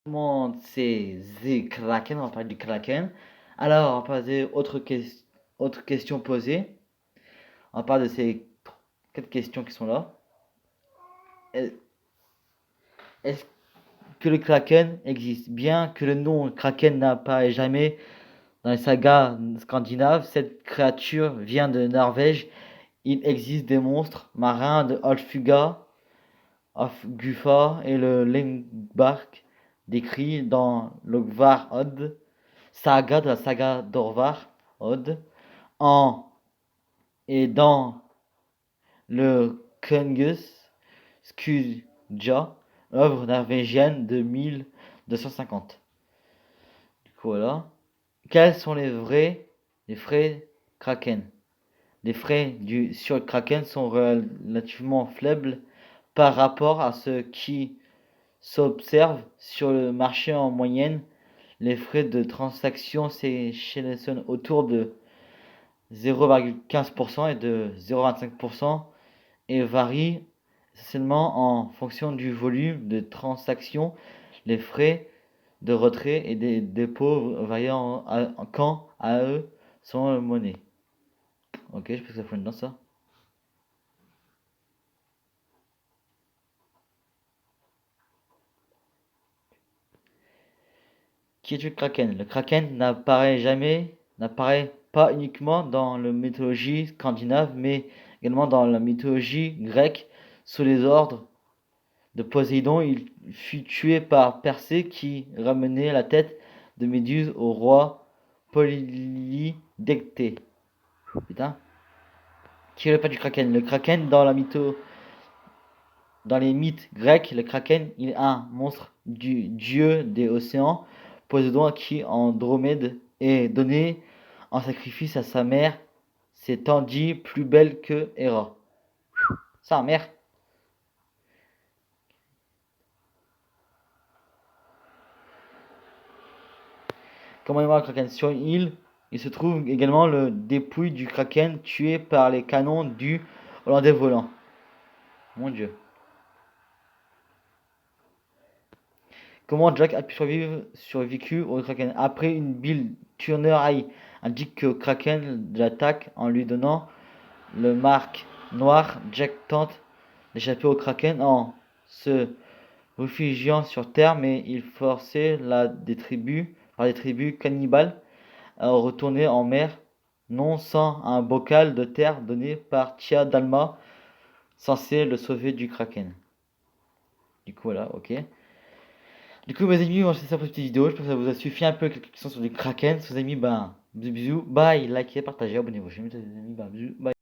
Monde, c'est The Kraken, on va parler du Kraken. Alors, on va poser autre question posée. On parle de ces 4 questions qui sont là. Est- Est-ce que le Kraken existe? Bien que le nom Kraken n'apparaît jamais dans les sagas scandinaves, cette créature vient de Norvège. Il existe des monstres marins de Hofgufa et le Lengbark décrits dans l'Ogvar Odd, saga de la saga d'Orvar Odd, en et dans le Kungus Skudja, œuvre norvégienne de 1250. Du coup, voilà. Quels sont les frais Kraken? Les frais sur le Kraken sont relativement faibles par rapport à ce qui s'observe sur le marché en moyenne. Les frais de transaction s'échelonnent autour de 0,15% et de 0,25% et varient essentiellement en fonction du volume de transaction. Les frais de retrait et des dépôts variant quand à eux sont monnaie. Ok, je pense que ça fout dedans ça. Qui est le Kraken? Le Kraken n'apparaît pas uniquement dans la mythologie scandinave, mais également dans la mythologie grecque. Sous les ordres de Poséidon, il fut tué par Persée qui ramenait la tête de Méduse au roi Polydectée. Putain. Qui est le père du Kraken? Le Kraken dans les mythes grecs, le Kraken il est un monstre du dieu des océans, Poséidon à qui Andromède est donné en sacrifice à sa mère, s'étant dit plus belle que Héra. Sa mère. Comment est mort le Kraken? Sur une île, il se trouve également le dépouille du Kraken tué par les canons du Hollandais volant. Mon dieu. Comment Jack a pu survécu au Kraken? Après une Bill Turner indique que Kraken l'attaque en lui donnant le marque noir. Jack tente d'échapper au Kraken en se réfugiant sur Terre, mais il forçait par des tribus cannibales à retourner en mer, non sans un bocal de terre donné par Tia Dalma, censé le sauver du Kraken. Du coup, voilà, ok. Du coup, mes amis, moi c'est ça pour cette petite vidéo. Je pense que ça vous a suffi un peu quelques questions sur les Kraken. Si vous avez aimé, ben, bisous, bisous, bye, likez, partagez, abonnez-vous. Je mes amis, ben, bisous, bye.